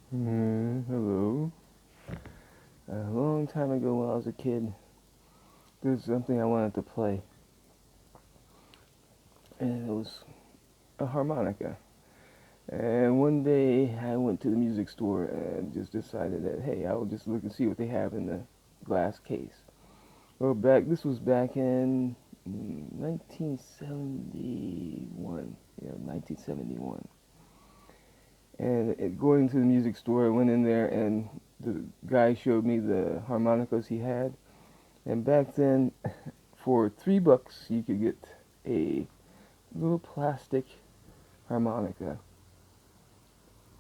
Hello. A long time ago when I was a kid, there was something I wanted to play, and it was a harmonica. And one day I went to the music store and just decided that, hey, I will just look and see what they have in the glass case. Well, this was back in 1971. Yeah, 1971. And going to the music store, I went in there and the guy showed me the harmonicas he had. And back then, for $3 you could get a little plastic harmonica.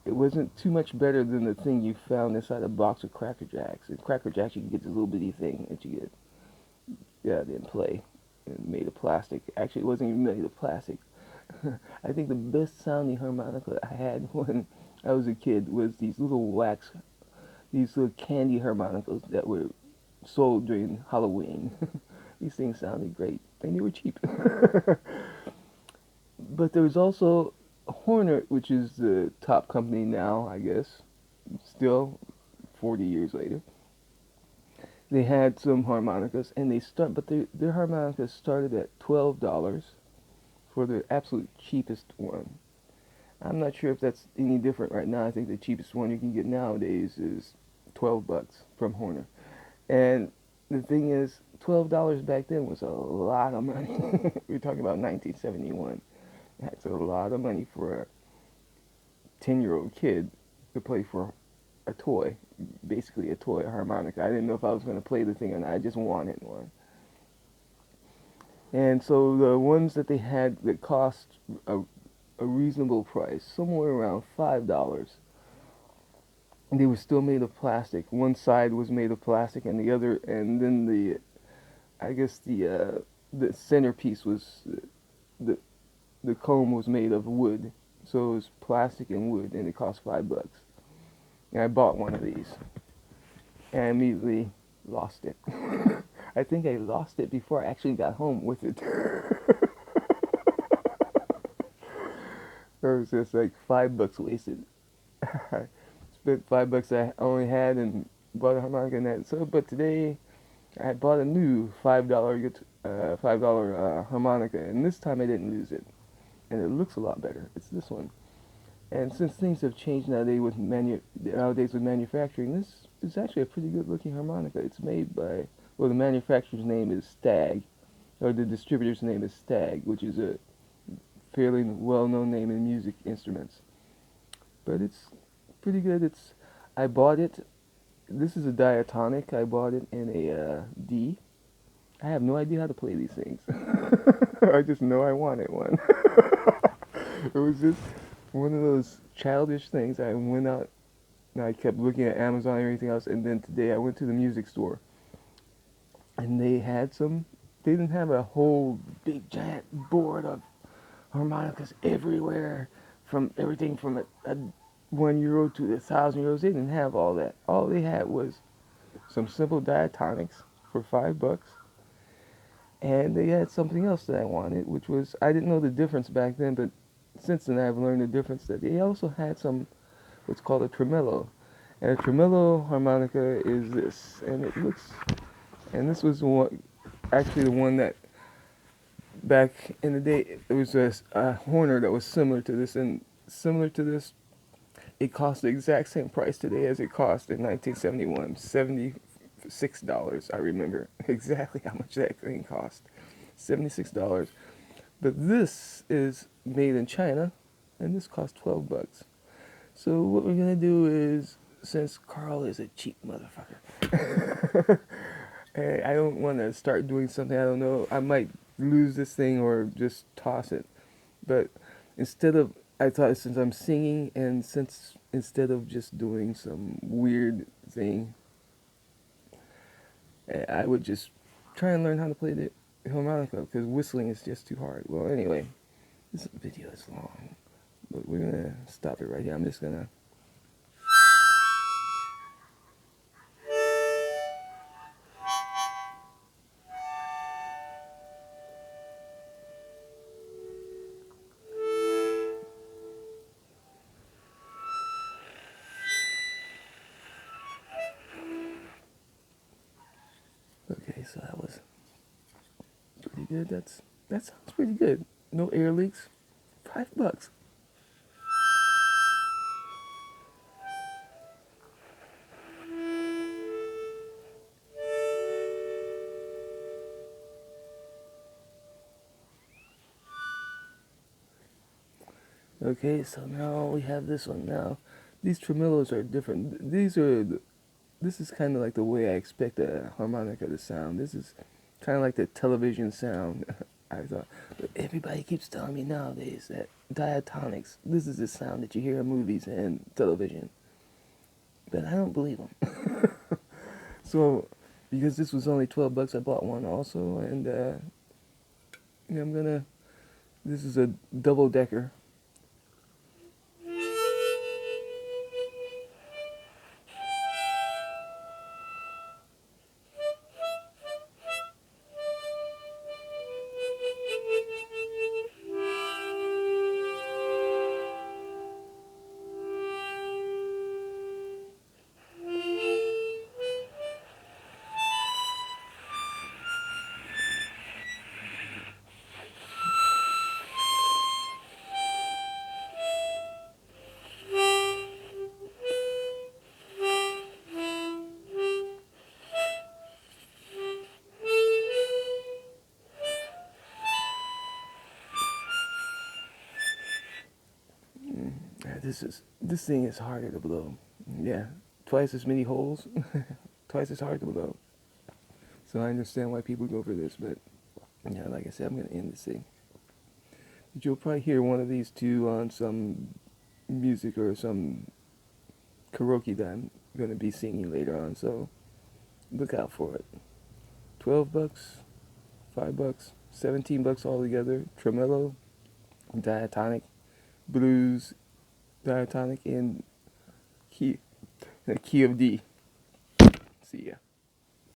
It wasn't too much better than the thing you found inside a box of Cracker Jacks. In Cracker Jacks you could get this little bitty thing that you get, yeah, didn't play. And made of plastic. Actually, it wasn't even made of plastic. I think the best sounding harmonica I had when I was a kid was these little candy harmonicas that were sold during Halloween. These things sounded great, and they were cheap. But there was also Horner, which is the top company now, I guess, still 40 years later. They had some harmonicas, and but their harmonicas started at $12 for the absolute cheapest one. I'm not sure if that's any different right now. I think the cheapest one you can get nowadays is $12 from Horner. And the thing is, $12 back then was a lot of money. We're talking about 1971. That's a lot of money for a 10-year-old kid to play for a toy, basically a toy harmonica. I didn't know if I was going to play the thing or not. I just wanted one. And so the ones that they had that cost a reasonable price, somewhere around $5, they were still made of plastic. One side was made of plastic, and the other, and then I guess the centerpiece was the the comb was made of wood, so it was plastic and wood, and it cost $5. And I bought one of these, and I immediately lost it. I think I lost it before I actually got home with it. It was just like $5 wasted. I spent $5 I only had and bought a harmonica and that. So, but today I bought a new $5 harmonica, and this time I didn't lose it, and it looks a lot better. It's this one. And since things have changed nowadays with manufacturing, this is actually a pretty good looking harmonica. It's made by, well, the manufacturer's name is Stag, or the distributor's name is Stag, which is a fairly well-known name in music instruments. But it's pretty good. I bought it. This is a diatonic. I bought it in a D. I have no idea how to play these things. I just know I wanted one. It was just one of those childish things. I went out and I kept looking at Amazon and everything else, and then today I went to the music store and they had some. They didn't have a whole big giant board of harmonicas everywhere, from everything from a €1 to €1,000. They didn't have all that. All they had was some simple diatonics for $5, and they had something else that I wanted, which was, I didn't know the difference back then, but since then I've learned the difference, that they also had some what's called a tremolo. And a tremolo harmonica is this, and and this was actually the one that back in the day, there was a Horner that was similar to this, and similar to this, it cost the exact same price today as it cost in 1971, $76. I remember exactly how much that thing cost, $76. But this is made in China, and this cost $12. So what we're gonna do is, since Carl is a cheap motherfucker, I don't want to start doing something I don't know. I might lose this thing or just toss it. But I thought, since I'm singing, and since instead of just doing some weird thing, I would just try and learn how to play the harmonica, because whistling is just too hard. Well, anyway, this video is long, but we're gonna stop it right here. I'm just gonna. so that was pretty good. That sounds pretty good. No air leaks. $5. Okay, so now we have this one. Now, these tremolos are different. This is kind of like the way I expect a harmonica to sound. This is kind of like the television sound. I thought, but everybody keeps telling me nowadays that diatonics. This is the sound that you hear in movies and television. But I don't believe them. So, because this was only $12, I bought one also, and yeah, I'm gonna. This is a double decker. Yeah, this thing is harder to blow. Yeah, twice as many holes, twice as hard to blow. So I understand why people go for this, but yeah, like I said, I'm gonna end this thing. But you'll probably hear one of these two on some music or some karaoke that I'm gonna be singing later on. So look out for it. $12, $5, $17 altogether. Tremolo, diatonic, blues, diatonic, and key of D. See ya.